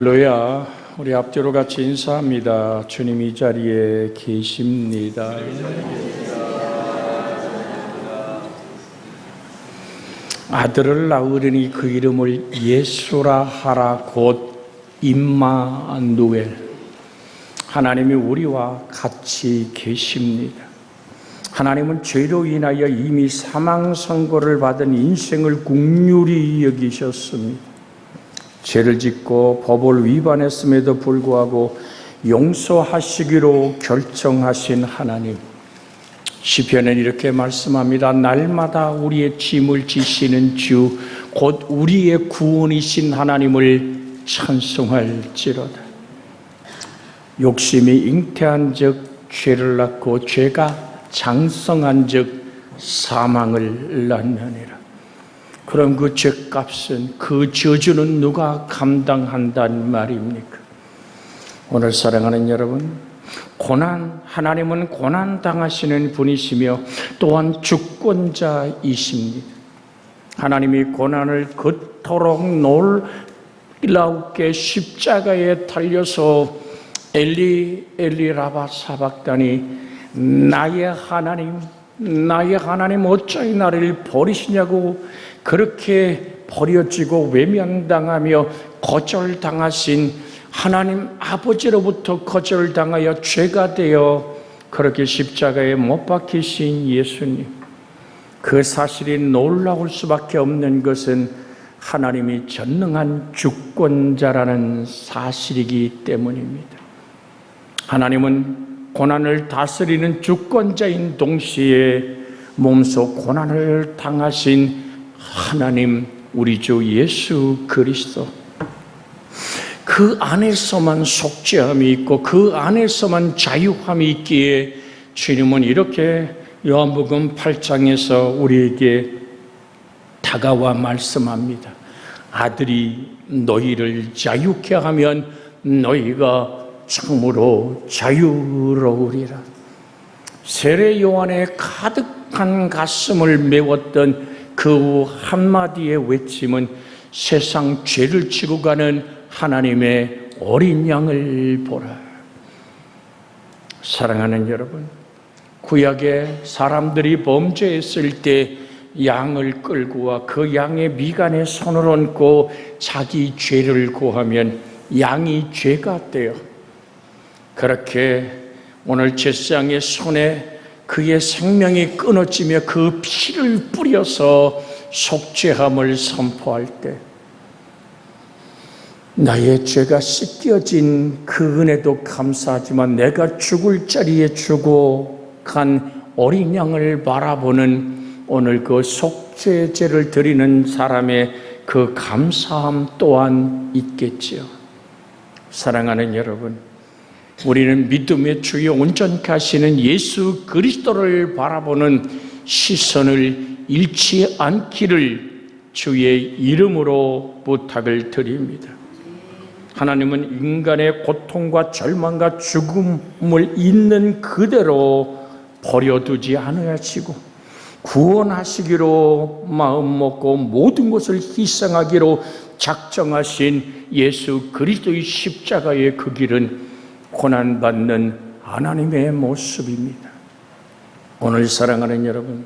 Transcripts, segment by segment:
할렐루야. 우리 앞뒤로 같이 인사합니다. 주님 이 자리에 계십니다. 아들을 낳으려니 그 이름을 예수라 하라. 곧 임마누엘. 하나님이 우리와 같이 계십니다. 하나님은 죄로 인하여 이미 사망 선고를 받은 인생을 긍휼히 여기셨습니다. 죄를 짓고 법을 위반했음에도 불구하고 용서하시기로 결정하신 하나님. 시편은 이렇게 말씀합니다. 날마다 우리의 짐을 지시는 주, 곧 우리의 구원이신 하나님을 찬송할지로다. 욕심이 잉태한 즉 죄를 낳고 죄가 장성한 즉 사망을 낳느니라. 그럼 그 죄값은, 그 저주는 누가 감당한단 말입니까? 오늘 사랑하는 여러분, 하나님은 고난 당하시는 분이시며 또한 주권자이십니다. 하나님이 고난을 그토록 놀랍게 십자가에 달려서 엘리 엘리 라바 사박다니, 나의 하나님 어찌 나를 버리시냐고 그렇게 버려지고 외면당하며 거절당하신 하나님 아버지로부터 거절당하여 죄가 되어 그렇게 십자가에 못 박히신 예수님, 그 사실이 놀라울 수밖에 없는 것은 하나님이 전능한 주권자라는 사실이기 때문입니다. 하나님은 고난을 다스리는 주권자인 동시에 몸소 고난을 당하신 하나님, 우리 주 예수 그리스도, 그 안에서만 속죄함이 있고 그 안에서만 자유함이 있기에 주님은 이렇게 요한복음 8장에서 우리에게 다가와 말씀합니다. 아들이 너희를 자유케 하면 너희가 참으로 자유로우리라. 세례 요한의 가득한 가슴을 메웠던 그 한마디의 외침은 세상 죄를 지고 가는 하나님의 어린 양을 보라. 사랑하는 여러분, 구약에 사람들이 범죄했을 때 양을 끌고 와 그 양의 미간에 손을 얹고 자기 죄를 고하면 양이 죄가 되어, 그렇게 오늘 제사장의 손에 그의 생명이 끊어지며 그 피를 뿌려서 속죄함을 선포할 때 나의 죄가 씻겨진 그 은혜도 감사하지만 내가 죽을 자리에 주고 간 어린 양을 바라보는 오늘 그 속죄제를 드리는 사람의 그 감사함 또한 있겠지요. 사랑하는 여러분, 우리는 믿음의 주요 온전케 하시는 예수 그리스도를 바라보는 시선을 잃지 않기를 주의 이름으로 부탁을 드립니다. 하나님은 인간의 고통과 절망과 죽음을 있는 그대로 버려두지 않으시고 구원하시기로 마음먹고 모든 것을 희생하기로 작정하신 예수 그리스도의 십자가의 그 길은 고난받는 하나님의 모습입니다. 오늘 사랑하는 여러분,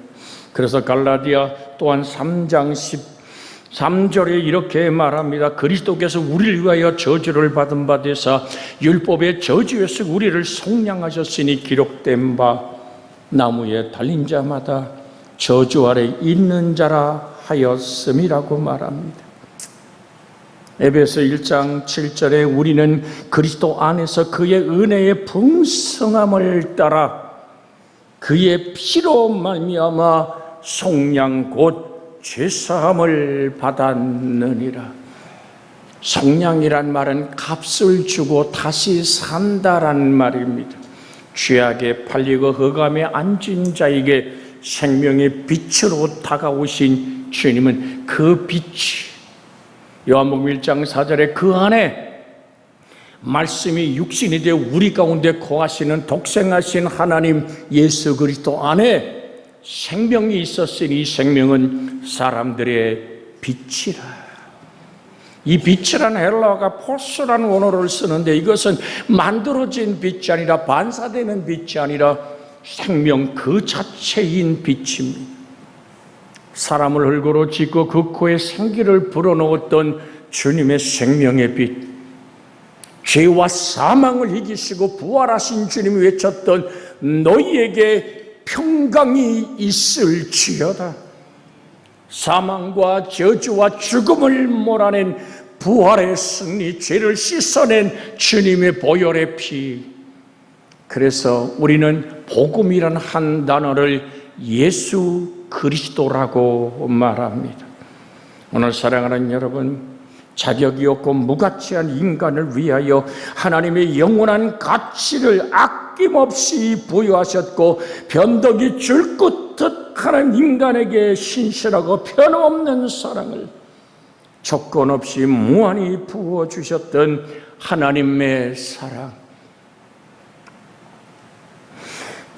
그래서 갈라디아 또한 3장 13절에 이렇게 말합니다. 그리스도께서 우리를 위하여 저주를 받은 바 되사 율법의 저주에서 우리를 속량하셨으니 기록된 바 나무에 달린 자마다 저주 아래 있는 자라 하였음이라고 말합니다. 에베소 1장 7절에 우리는 그리스도 안에서 그의 은혜의 풍성함을 따라 그의 피로 말미암아 속량 곧 죄사함을 받았느니라. 속량이란 말은 값을 주고 다시 산다란 말입니다. 죄악에 팔리고 흑암에 앉은 자에게 생명의 빛으로 다가오신 주님은 그 빛이, 요한복음 1장 4절에 그 안에 말씀이 육신이 되어 우리 가운데 거하시는 독생하신 하나님 예수 그리스도 안에 생명이 있었으니 이 생명은 사람들의 빛이라. 이 빛이라는 헬라어가 포스라는 원어를 쓰는데 이것은 만들어진 빛이 아니라 반사되는 빛이 아니라 생명 그 자체인 빛입니다. 사람을 흙으로 짓고 그 코에 생기를 불어넣었던 주님의 생명의 빛, 죄와 사망을 이기시고 부활하신 주님이 외쳤던 너희에게 평강이 있을지어다. 사망과 저주와 죽음을 몰아낸 부활의 승리, 죄를 씻어낸 주님의 보혈의 피. 그래서 우리는 복음이라는 한 단어를 예수 그리스도라고 말합니다. 오늘 사랑하는 여러분, 자격이 없고 무가치한 인간을 위하여 하나님의 영원한 가치를 아낌없이 부여하셨고 변덕이 줄긋듯 하는 인간에게 신실하고 편없는 사랑을 조건 없이 무한히 부어주셨던 하나님의 사랑.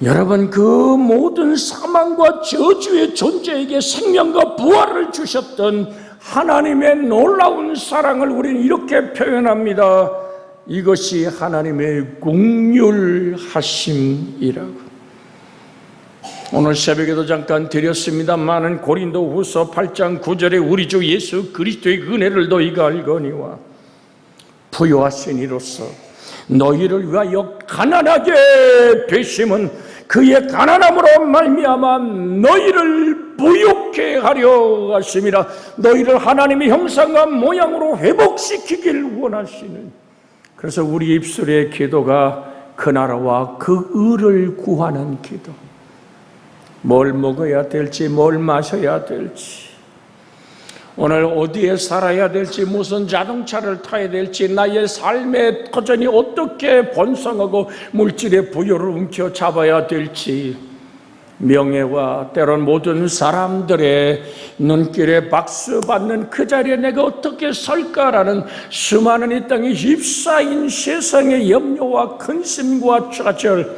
여러분, 그 모든 사망과 저주의 존재에게 생명과 부활을 주셨던 하나님의 놀라운 사랑을 우리는 이렇게 표현합니다. 이것이 하나님의 긍휼하심이라고. 오늘 새벽에도 잠깐 드렸습니다마는 고린도후서 8장 9절에 우리 주 예수 그리스도의 은혜를 너희가 알거니와 부요하신 이로써 너희를 위하여 가난하게 되심은 그의 가난함으로 말미암아 너희를 부욕케 하려 하심이라. 너희를 하나님의 형상과 모양으로 회복시키길 원하시는. 그래서 우리 입술의 기도가 그 나라와 그 의를 구하는 기도. 뭘 먹어야 될지, 뭘 마셔야 될지, 오늘 어디에 살아야 될지, 무슨 자동차를 타야 될지, 나의 삶의 터전이 어떻게 번성하고 물질의 부여를 움켜잡아야 될지, 명예와 때론 모든 사람들의 눈길에 박수받는 그 자리에 내가 어떻게 설까라는 수많은 이 땅에 휩싸인 세상의 염려와 근심과 좌절,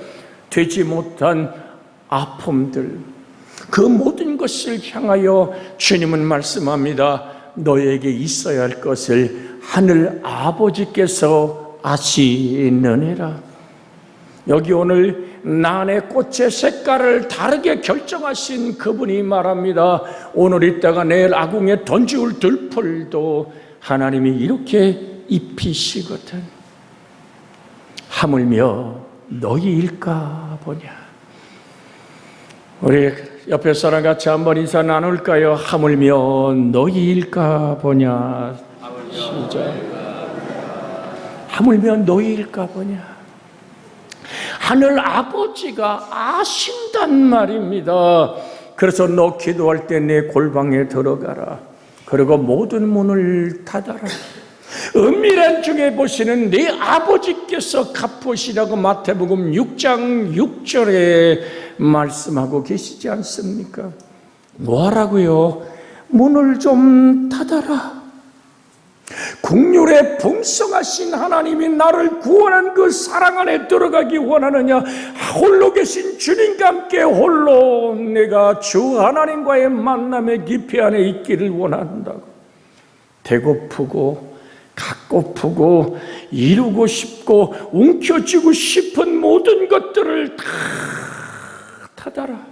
되지 못한 아픔들, 그 모든 것을 향하여 주님은 말씀합니다. 너에게 있어야 할 것을 하늘 아버지께서 아시느니라. 여기 오늘 난의 꽃의 색깔을 다르게 결정하신 그분이 말합니다. 오늘 있다가 내일 아궁에 던지울 들풀도 하나님이 이렇게 입히시거든. 하물며 너희일까 보냐. 우리 옆에 사람 같이 한번 인사 나눌까요? 하물며 너희일까 보냐. 시작. 하물며 너희일까 보냐. 하늘 아버지가 아신단 말입니다. 그래서 너 기도할 때 내 골방에 들어가라. 그리고 모든 문을 닫아라. 은밀한 중에 보시는 네 아버지께서 갚으시라고 마태복음 6장 6절에 말씀하고 계시지 않습니까? 뭐하라고요? 문을 좀 닫아라. 긍휼에 풍성하신 하나님이 나를 구원한 그 사랑 안에 들어가기 원하느냐? 홀로 계신 주님과 함께 홀로 내가 주 하나님과의 만남의 깊이 안에 있기를 원한다고. 배고프고 갖고프고 이루고 싶고 움켜쥐고 싶은 모든 것들을 다 닫아라.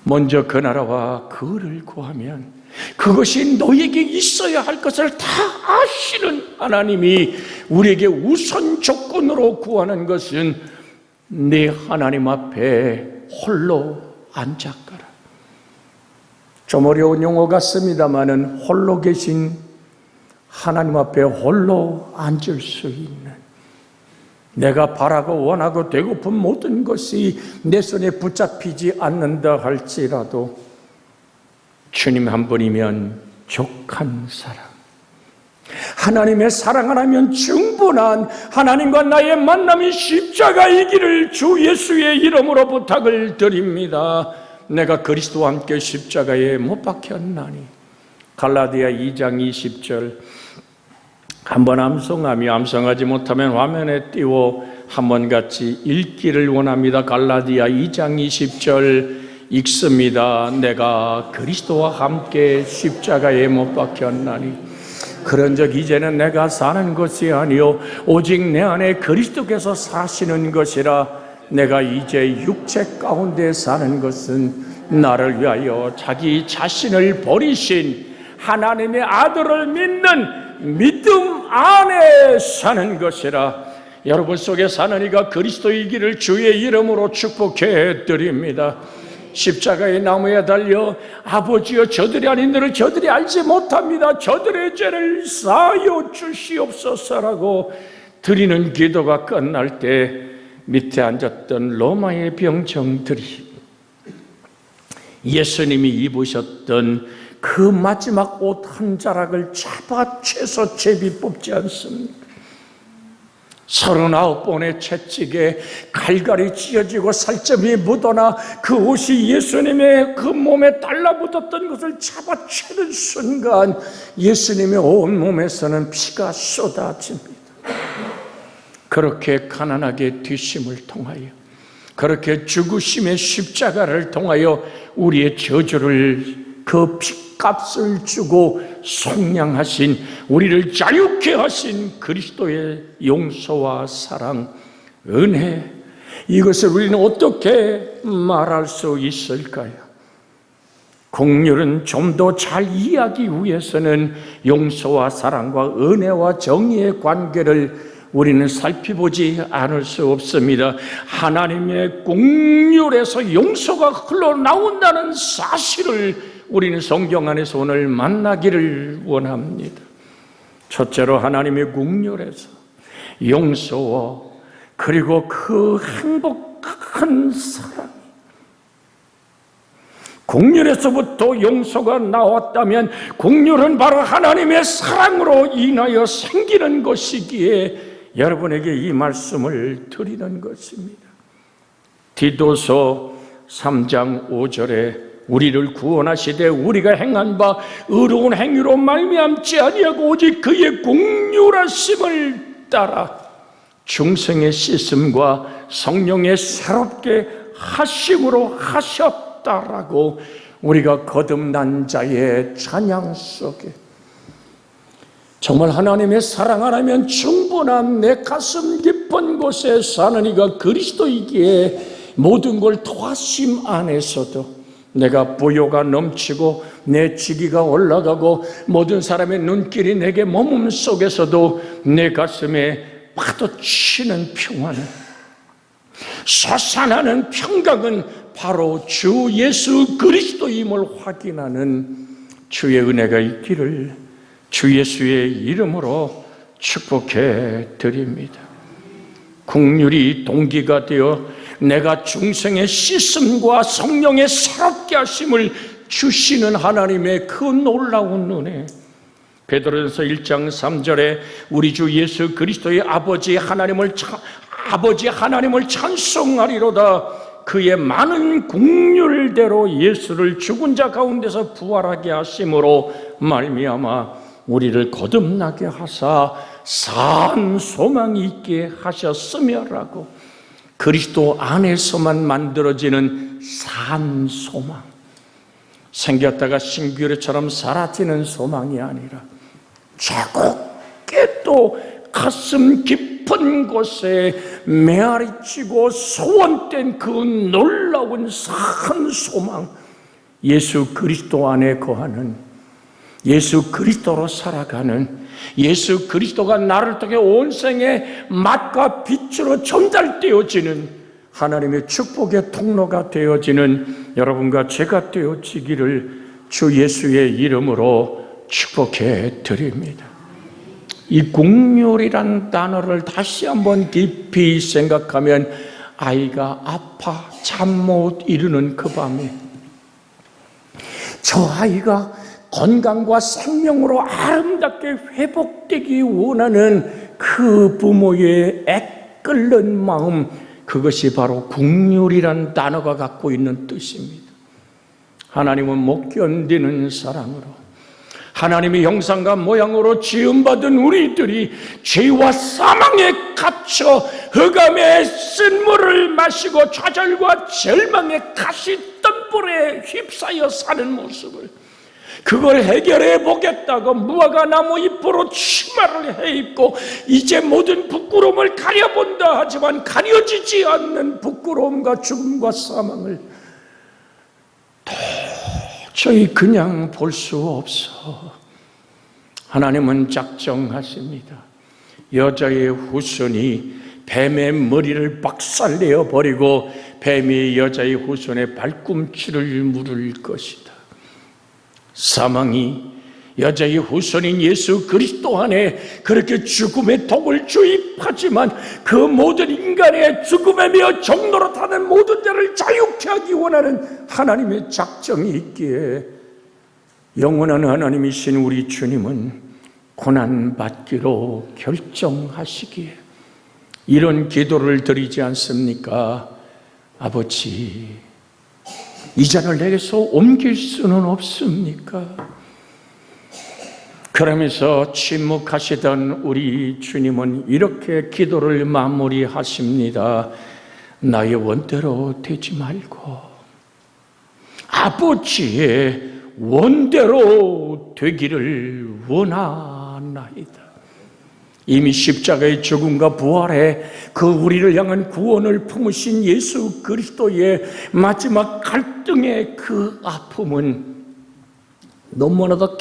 먼저 그 나라와 그 의를 구하면 그것이 너에게 있어야 할 것을 다 아시는 하나님이 우리에게 우선 조건으로 구하는 것은 네 하나님 앞에 홀로 앉아가라. 좀 어려운 용어 같습니다마는 홀로 계신 하나님 앞에 홀로 앉을 수 있는, 내가 바라고 원하고 되고픈 모든 것이 내 손에 붙잡히지 않는다 할지라도 주님 한 분이면 족한 사랑, 하나님의 사랑 하나면 충분한 하나님과 나의 만남이 십자가이기를 주 예수의 이름으로 부탁을 드립니다. 내가 그리스도와 함께 십자가에 못 박혔나니. 갈라디아 2장 20절 한번 암송하며, 암송하지 못하면 화면에 띄워 한번 같이 읽기를 원합니다. 갈라디아 2장 20절 읽습니다. 내가 그리스도와 함께 십자가에 못 박혔나니 그런즉 이제는 내가 사는 것이 아니요 오직 내 안에 그리스도께서 사시는 것이라. 내가 이제 육체 가운데 사는 것은 나를 위하여 자기 자신을 버리신 하나님의 아들을 믿는 믿음 안에 사는 것이라. 여러분 속에 사는 이가 그리스도이기를 주의 이름으로 축복해 드립니다. 십자가의 나무에 달려 아버지여 저들이 아닌 너를 저들이 알지 못합니다. 저들의 죄를 사하여 주시옵소서라고 드리는 기도가 끝날 때 밑에 앉았던 로마의 병정들이 예수님이 입으셨던 그 마지막 옷 한 자락을 잡아채서 제비 뽑지 않습니까? 39번의 채찍에 갈갈이 찢어지고 살점이 묻어나 그 옷이 예수님의 그 몸에 달라붙었던 것을 잡아채는 순간 예수님의 온 몸에서는 피가 쏟아집니다. 그렇게 가난하게 뒤심을 통하여, 그렇게 죽으심의 십자가를 통하여 우리의 저주를 그 핏값을 주고 속량하신, 우리를 자유케 하신 그리스도의 용서와 사랑, 은혜, 이것을 우리는 어떻게 말할 수 있을까요? 긍휼은 좀 더 잘 이해하기 위해서는 용서와 사랑과 은혜와 정의의 관계를 우리는 살펴보지 않을 수 없습니다. 하나님의 긍휼에서 용서가 흘러나온다는 사실을 우리는 성경 안에서 오늘 만나기를 원합니다. 첫째로 하나님의 긍휼에서 용서와 그리고 그 행복한 사랑, 긍휼에서부터 용서가 나왔다면 긍휼은 바로 하나님의 사랑으로 인하여 생기는 것이기에 여러분에게 이 말씀을 드리는 것입니다. 디도서 3장 5절에 우리를 구원하시되 우리가 행한 바 의로운 행위로 말미암지 아니하고 오직 그의 긍휼하심을 따라 중생의 씻음과 성령의 새롭게 하심으로 하셨다라고 우리가 거듭난 자의 찬양 속에 정말 하나님의 사랑 하나면 충분한 내 가슴 깊은 곳에 사는 이가 그리스도이기에 모든 걸 도하심 안에서도 내가 부요가 넘치고 내 지기가 올라가고 모든 사람의 눈길이 내게 머문 속에서도 내 가슴에 파도치는 평화는, 솟아나는 평강은 바로 주 예수 그리스도임을 확인하는 주의 은혜가 있기를 주 예수의 이름으로 축복해 드립니다. 긍휼이 동기가 되어 내가 중생의 씻음과 성령의 새롭게 하심을 주시는 하나님의 그 놀라운 은혜, 베드로전서 1장 3절에 우리 주 예수 그리스도의 아버지 하나님을 찬송하리로다. 그의 많은 긍휼대로 예수를 죽은 자 가운데서 부활하게 하심으로 말미암아 우리를 거듭나게 하사 산 소망이 있게 하셨으며라고. 그리스도 안에서만 만들어지는 산 소망, 생겼다가 신규래처럼 사라지는 소망이 아니라 차갑게 또 가슴 깊은 곳에 메아리치고 소원된 그 놀라운 산 소망, 예수 그리스도 안에 거하는, 예수 그리스도로 살아가는, 예수 그리스도가 나를 통해 온 생의 맛과 빛으로 전달되어지는 하나님의 축복의 통로가 되어지는 여러분과 제가 되어지기를 주 예수의 이름으로 축복해 드립니다. 이 긍휼이란 단어를 다시 한번 깊이 생각하면 아이가 아파 잠 못 이루는 그 밤에 저 아이가 건강과 생명으로 아름답게 회복되기 원하는 그 부모의 애끓는 마음, 그것이 바로 긍휼이란 단어가 갖고 있는 뜻입니다. 하나님은 못 견디는 사랑으로 하나님의 형상과 모양으로 지음받은 우리들이 죄와 사망에 갇혀 흑암의 쓴물을 마시고 좌절과 절망의 가시덤불 산불에 휩싸여 사는 모습을, 그걸 해결해 보겠다고 무화과 나무 잎으로 치마를 해입고 이제 모든 부끄러움을 가려본다 하지만 가려지지 않는 부끄러움과 죽음과 사망을 도저히 그냥 볼 수 없어. 하나님은 작정하십니다. 여자의 후손이 뱀의 머리를 박살내어 버리고 뱀이 여자의 후손의 발꿈치를 물을 것이다. 사망이 여자의 후손인 예수 그리스도 안에 그렇게 죽음의 독을 주입하지만 그 모든 인간의 죽음에며 종노릇하는 모든 자를 자유케 하기 원하는 하나님의 작정이 있기에 영원한 하나님이신 우리 주님은 고난받기로 결정하시기에 이런 기도를 드리지 않습니까? 아버지, 이 잔을 내게서 옮길 수는 없습니까? 그러면서 침묵하시던 우리 주님은 이렇게 기도를 마무리하십니다. 나의 원대로 되지 말고 아버지의 원대로 되기를 원하나이다. 이미 십자가의 죽음과 부활에 그 우리를 향한 구원을 품으신 예수 그리스도의 마지막 갈등의 그 아픔은 너무나도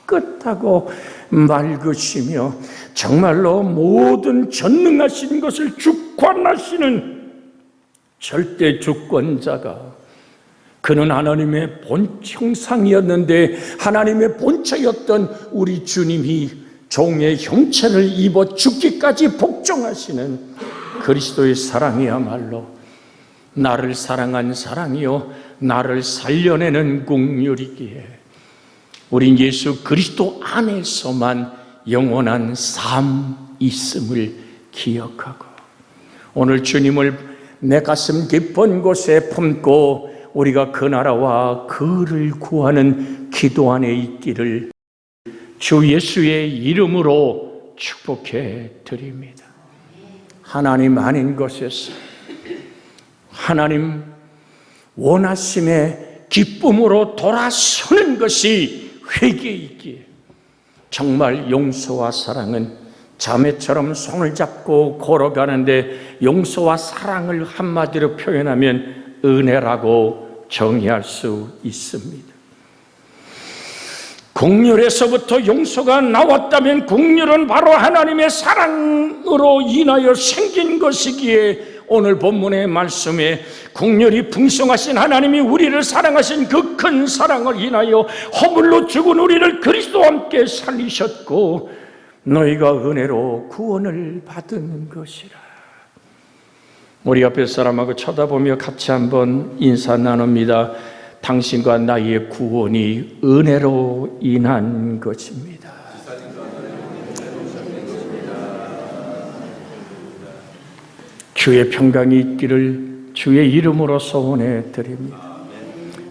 깨끗하고 맑으시며 정말로 모든 전능하신 것을 주관하시는 절대 주권자가, 그는 하나님의 본 형상이었는데 하나님의 본체였던 우리 주님이 종의 형체를 입어 죽기까지 복종하시는 그리스도의 사랑이야말로 나를 사랑한 사랑이요 나를 살려내는 긍휼이기에 우린 예수 그리스도 안에서만 영원한 삶 있음을 기억하고 오늘 주님을 내 가슴 깊은 곳에 품고 우리가 그 나라와 그를 구하는 기도 안에 있기를 주 예수의 이름으로 축복해 드립니다. 하나님 아닌 것에서 하나님 원하심의 기쁨으로 돌아서는 것이 회개이기에 정말 용서와 사랑은 자매처럼 손을 잡고 걸어가는데 용서와 사랑을 한마디로 표현하면 은혜라고 정의할 수 있습니다. 긍휼에서부터 용서가 나왔다면 긍휼은 바로 하나님의 사랑으로 인하여 생긴 것이기에 오늘 본문의 말씀에 긍휼이 풍성하신 하나님이 우리를 사랑하신 그 큰 사랑을 인하여 허물로 죽은 우리를 그리스도와 함께 살리셨고 너희가 은혜로 구원을 받은 것이라. 우리 옆에 사람하고 쳐다보며 같이 한번 인사 나눕니다. 당신과 나의 구원이 은혜로 인한 것입니다. 주의 평강이 있기를 주의 이름으로 소원해 드립니다.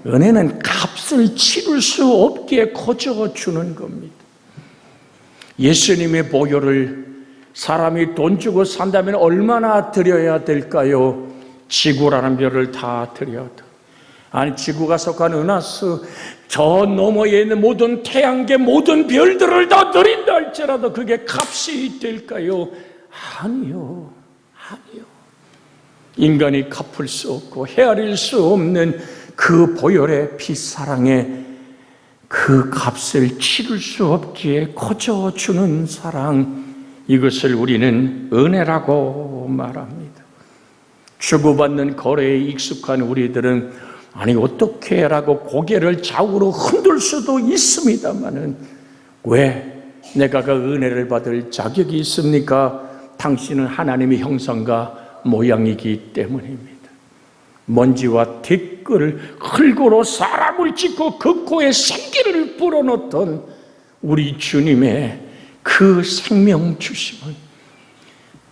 은혜는 값을 치를 수 없게 거저 주는 겁니다. 예수님의 보혈을 사람이 돈 주고 산다면 얼마나 드려야 될까요? 지구라는 별을 다 드려도 아니 지구가 속한 은하수 저 너머에 있는 모든 태양계 모든 별들을 다 드린다 할지라도 그게 값이 될까요? 아니요. 인간이 갚을 수 없고 헤아릴 수 없는 그 보혈의 피사랑에 그 값을 치를 수 없기에 거저 주는 사랑, 이것을 우리는 은혜라고 말합니다. 주고받는 거래에 익숙한 우리들은 아니 어떻게 라고 고개를 좌우로 흔들 수도 있습니다마는 왜 내가 그 은혜를 받을 자격이 있습니까? 당신은 하나님의 형상과 모양이기 때문입니다. 먼지와 티끌을 흙으로 사람을 짓고 그 코에 생기를 불어넣던 우리 주님의 그 생명 주심은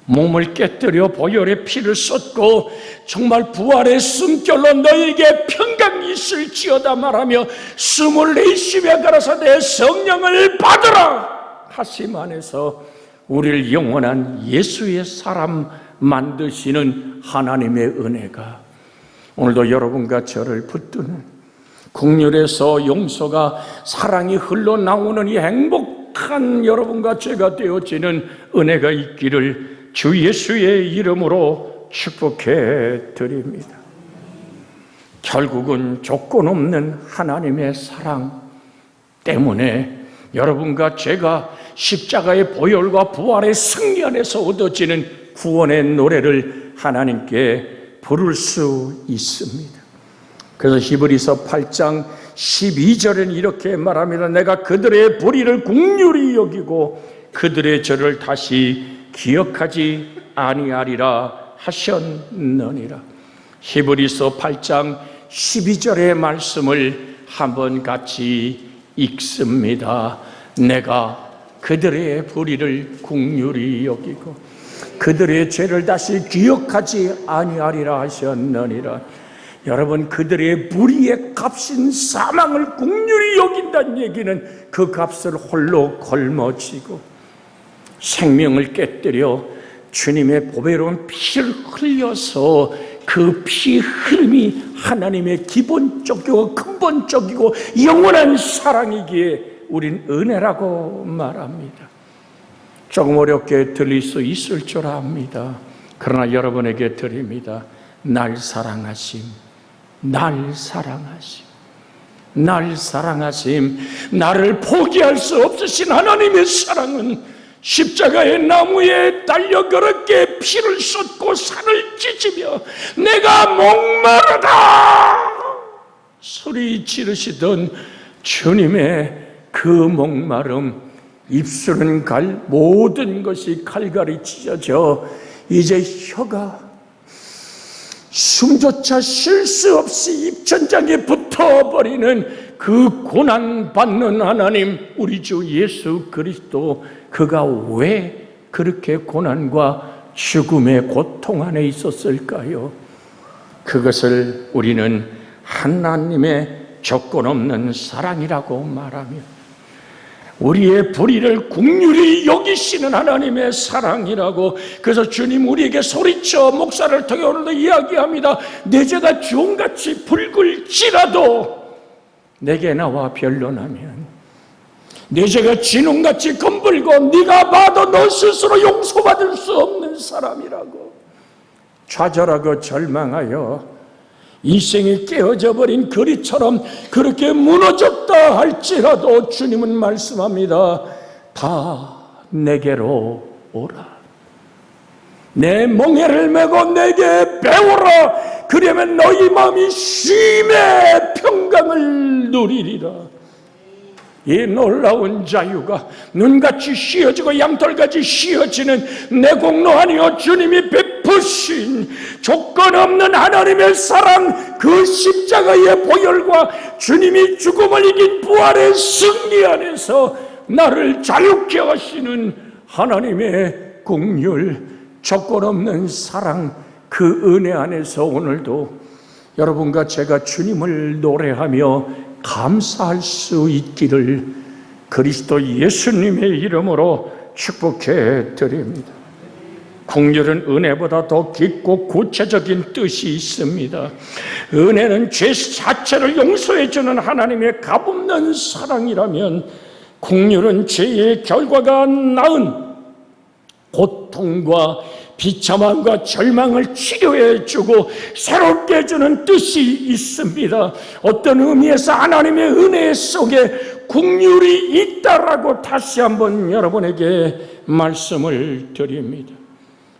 몸을 깨뜨려 보혈의 피를 쏟고 정말 부활의 숨결로 너에게 평강이 있을지어다 말하며 숨을 내쉬며 가라사대 성령을 받으라 하심 안에서 우리를 영원한 예수의 사람 만드시는 하나님의 은혜가 오늘도 여러분과 저를 붙드는 긍휼에서 용서가 사랑이 흘러나오는 이 행복한 여러분과 제가 되어지는 은혜가 있기를 주 예수의 이름으로 축복해 드립니다. 결국은 조건 없는 하나님의 사랑 때문에 여러분과 제가 십자가의 보혈과 부활의 승리 안에서 얻어지는 구원의 노래를 하나님께 부를 수 있습니다. 그래서 히브리서 8장 12절은 이렇게 말합니다. 내가 그들의 불의를 긍휼히 여기고 그들의 죄를 다시 기억하지 아니하리라 하셨느니라. 히브리서 8장 12절의 말씀을 한번 같이 읽습니다. 내가 그들의 불의를 긍휼히 여기고 그들의 죄를 다시 기억하지 아니하리라 하셨느니라. 여러분, 그들의 불의의 값인 사망을 긍휼히 여긴다는 얘기는 그 값을 홀로 걸머쥐고 생명을 깨뜨려 주님의 보배로운 피를 흘려서 그 피 흐름이 하나님의 기본적이고 근본적이고 영원한 사랑이기에 우린 은혜라고 말합니다. 조금 어렵게 들릴 수 있을 줄 압니다. 그러나 여러분에게 드립니다. 날 사랑하심, 날 사랑하심, 날 사랑하심, 나를 포기할 수 없으신 하나님의 사랑은 십자가의 나무에 달려 그렇게 피를 쏟고 살을 찢으며 내가 목마르다 소리 지르시던 주님의 그 목마름, 입술은 모든 것이 칼갈이 찢어져 이제 혀가 숨조차 쉴 수 없이 입천장에 붙어버리는 그 고난받는 하나님, 우리 주 예수 그리스도, 그가 왜 그렇게 고난과 죽음의 고통 안에 있었을까요? 그것을 우리는 하나님의 조건 없는 사랑이라고 말하며 우리의 불의를 긍휼히 여기시는 하나님의 사랑이라고. 그래서 주님 우리에게 소리쳐 목사를 통해 오늘도 이야기합니다. 내 죄가 주홍같이 붉을지라도 내게 나와 변론하면 내 죄가 진홍같이 검붉고 네가 봐도 너 스스로 용서받을 수 없는 사람이라고. 좌절하고 절망하여 인생이 깨어져 버린 거리처럼 그렇게 무너졌다 할지라도 주님은 말씀합니다. 다 내게로 오라. 내 멍에를 메고 내게 배우라. 그러면 너희 마음이 쉼의 평강을 누리리라. 이 놀라운 자유가 눈같이 씌어지고 양털같이 씌어지는 내 공로 아니요 주님이 베푸신 조건 없는 하나님의 사랑, 그 십자가의 보혈과 주님이 죽음을 이긴 부활의 승리 안에서 나를 자유케 하시는 하나님의 긍휼, 조건 없는 사랑, 그 은혜 안에서 오늘도 여러분과 제가 주님을 노래하며 감사할 수 있기를 그리스도 예수님의 이름으로 축복해 드립니다. 긍휼은 은혜보다 더 깊고 구체적인 뜻이 있습니다. 은혜는 죄 자체를 용서해 주는 하나님의 값없는 사랑이라면 긍휼은 죄의 결과가 낳은 고통과 비참함과 절망을 치료해 주고 새롭게 해주는 뜻이 있습니다. 어떤 의미에서 하나님의 은혜 속에 긍휼이 있다라고 다시 한번 여러분에게 말씀을 드립니다.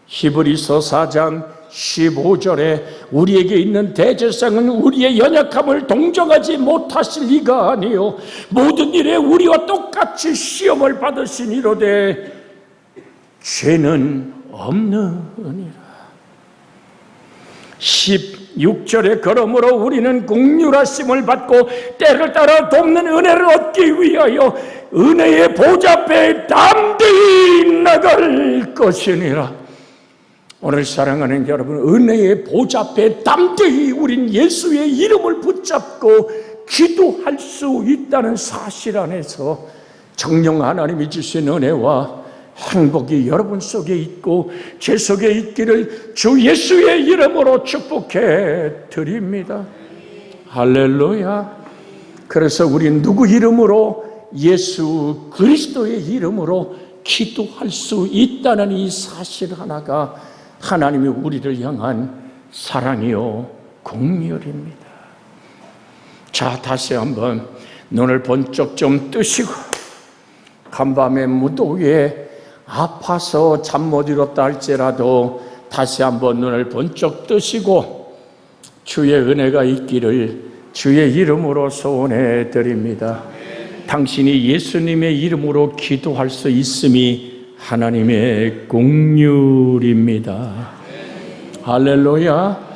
히브리서 4장 15절에 우리에게 있는 대제사장은 우리의 연약함을 동정하지 못하실 리가 아니요 모든 일에 우리와 똑같이 시험을 받으시니로되 죄는 없느니라. 16절에 그러므로 우리는 긍휼하심을 받고 때를 따라 돕는 은혜를 얻기 위하여 은혜의 보좌 앞에 담대히 나갈 것이니라. 오늘 사랑하는 여러분, 은혜의 보좌 앞에 담대히 우린 예수의 이름을 붙잡고 기도할 수 있다는 사실 안에서 정령 하나님이 주신 은혜와 행복이 여러분 속에 있고 제 속에 있기를 주 예수의 이름으로 축복해 드립니다. 할렐루야. 그래서 우리 누구 이름으로? 예수 그리스도의 이름으로 기도할 수 있다는 이 사실 하나가 하나님이 우리를 향한 사랑이요 공렬입니다. 자, 다시 한번 눈을 번쩍 좀 뜨시고, 간밤의 무더위에 아파서 잠 못 이뤘다 할지라도 다시 한번 눈을 번쩍 뜨시고 주의 은혜가 있기를 주의 이름으로 소원해 드립니다. 당신이 예수님의 이름으로 기도할 수 있음이 하나님의 공률입니다. 할렐루야.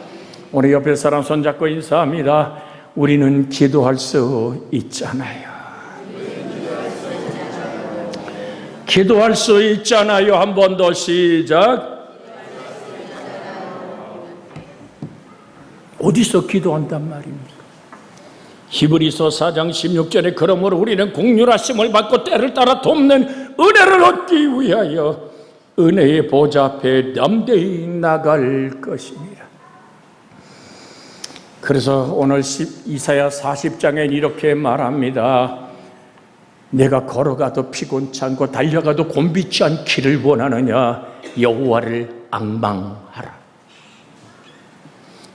오늘 옆에 사람 손잡고 인사합니다. 우리는 기도할 수 있잖아요. 기도할 수 있잖아요. 한 번 더 시작. 어디서 기도한단 말입니까? 히브리서 4장 16절에 그러므로 우리는 공률하심을 받고 때를 따라 돕는 은혜를 얻기 위하여 은혜의 보좌 앞에 담대히 나갈 것입니다. 그래서 오늘 이사야 40장엔 이렇게 말합니다. 내가 걸어가도 피곤치 않고 달려가도 곤비치 않기를 원하느냐? 여호와를 앙망하라.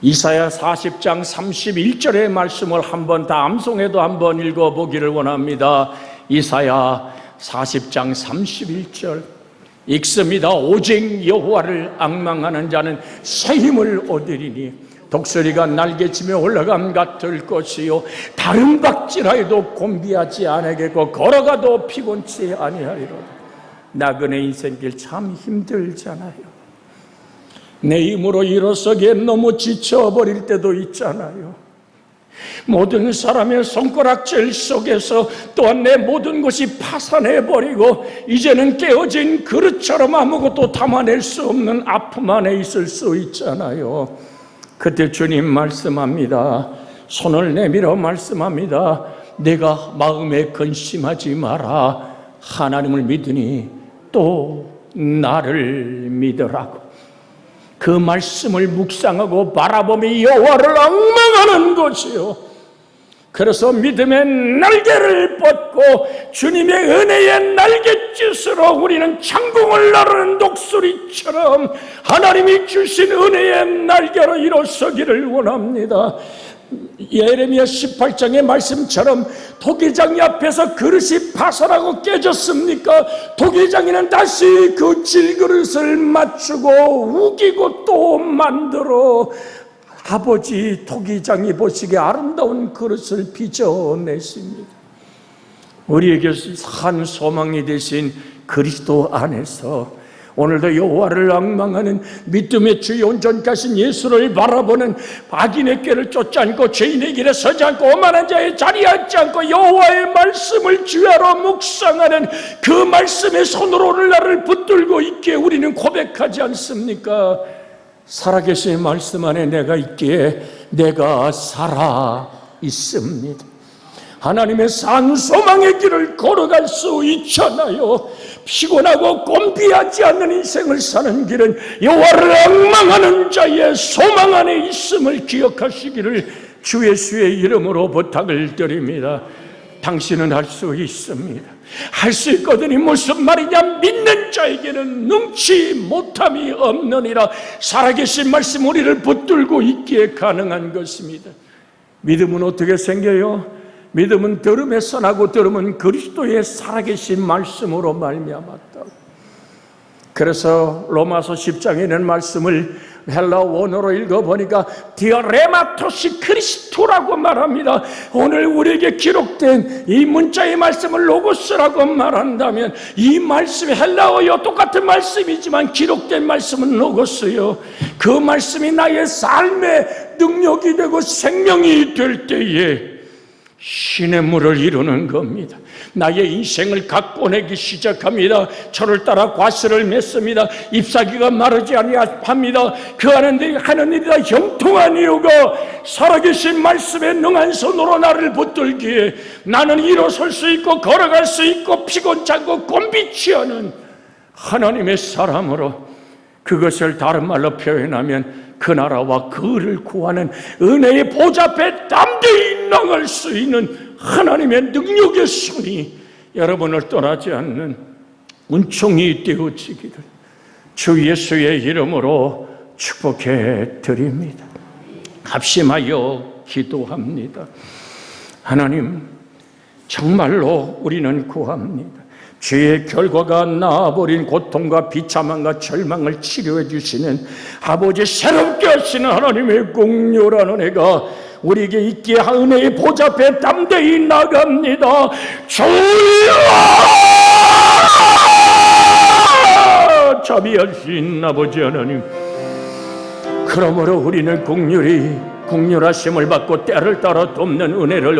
이사야 40장 31절의 말씀을 한번 다 암송해도 한번 읽어보기를 원합니다. 이사야 40장 31절 읽습니다. 오직 여호와를 앙망하는 자는 새 힘을 얻으리니 독수리가 날개치며 올라감 같을 것이요 다른 박질하여도 곤비하지 아니하겠고 걸어가도 피곤치 아니하리로다. 나그네 인생길 참 힘들잖아요. 내 힘으로 일어서기에 너무 지쳐버릴 때도 있잖아요. 모든 사람의 손가락질 속에서 또한 내 모든 것이 파산해버리고 이제는 깨어진 그릇처럼 아무것도 담아낼 수 없는 아픔 안에 있을 수 있잖아요. 그때 주님 말씀합니다. 손을 내밀어 말씀합니다. 내가 마음에 근심하지 마라. 하나님을 믿으니 또 나를 믿으라고. 그 말씀을 묵상하고 바라보며 여호와를 앙망하는 것이요. 그래서 믿음의 날개를 뻗고 주님의 은혜의 날갯짓으로 우리는 창공을 나르는 독수리처럼 하나님이 주신 은혜의 날개로 일어서기를 원합니다. 예레미야 18장의 말씀처럼 도기장이 앞에서 그릇이 파산하고 깨졌습니까? 도기장이는 다시 그 질그릇을 맞추고 우기고 또 만들어 아버지 도기장이 보시기에 아름다운 그릇을 빚어냈습니다. 우리에게 산 소망이 되신 그리스도 안에서 오늘도 여호와를 앙망하는 믿음의 주의 온전하신 예수를 바라보는 악인의 꾀를 쫓지 않고 죄인의 길에 서지 않고 오만한 자의 자리에 앉지 않고 여호와의 말씀을 주야로 묵상하는 그 말씀의 손으로 오늘 나를 붙들고 있기에 우리는 고백하지 않습니까? 살아계신 말씀 안에 내가 있기에 내가 살아 있습니다. 하나님의 산 소망의 길을 걸어갈 수 있잖아요. 피곤하고 곤비하지 않는 인생을 사는 길은 여호와를 앙망하는 자의 소망 안에 있음을 기억하시기를 주 예수의 이름으로 부탁을 드립니다. 당신은 할 수 있습니다. 할 수 있거든요. 무슨 말이냐? 믿는 자에게는 능치 못함이 없느니라. 살아계신 말씀 우리를 붙들고 있기에 가능한 것입니다. 믿음은 어떻게 생겨요? 믿음은 들음에서 나고 들음은 그리스도의 살아계신 말씀으로 말미암았다. 그래서 로마서 10장에 있는 말씀을 헬라 원어로 읽어보니까 디아레마토시 크리스토라고 말합니다. 오늘 우리에게 기록된 이 문자의 말씀을 로고스라고 말한다면 이 말씀이 헬라어요 똑같은 말씀이지만 기록된 말씀은 로고스요. 그 말씀이 나의 삶의 능력이 되고 생명이 될 때에 신의 물을 이루는 겁니다. 나의 인생을 가꿔내기 시작합니다. 철을 따라 과실을 맺습니다. 잎사귀가 마르지 아니합니다. 그 하는 일이 다 형통한 이유가 살아계신 말씀에 능한 손으로 나를 붙들기에 나는 일어설 수 있고 걸어갈 수 있고 피곤치 않고 곤비치 않은 하나님의 사람으로, 그것을 다른 말로 표현하면 그 나라와 그를 구하는 은혜의 보좌 앞에 담대히 나갈 수 있는 하나님의 능력의 손이 여러분을 떠나지 않는 은총이 되어지기를 주 예수의 이름으로 축복해 드립니다. 합심하여 기도합니다. 하나님, 정말로 우리는 구합니다. 죄의 결과가 낳아버린 고통과 비참함과 절망을 치료해 주시는 아버지, 새롭게 하시는 하나님의 공유란 은혜가 우리에게 있기에 은혜의 보좌 앞에 담대히 나갑니다. 주여, 자비하신 아버지 하나님, 그러므로 우리는 국률하심을 받고 때를 따라 돕는 은혜를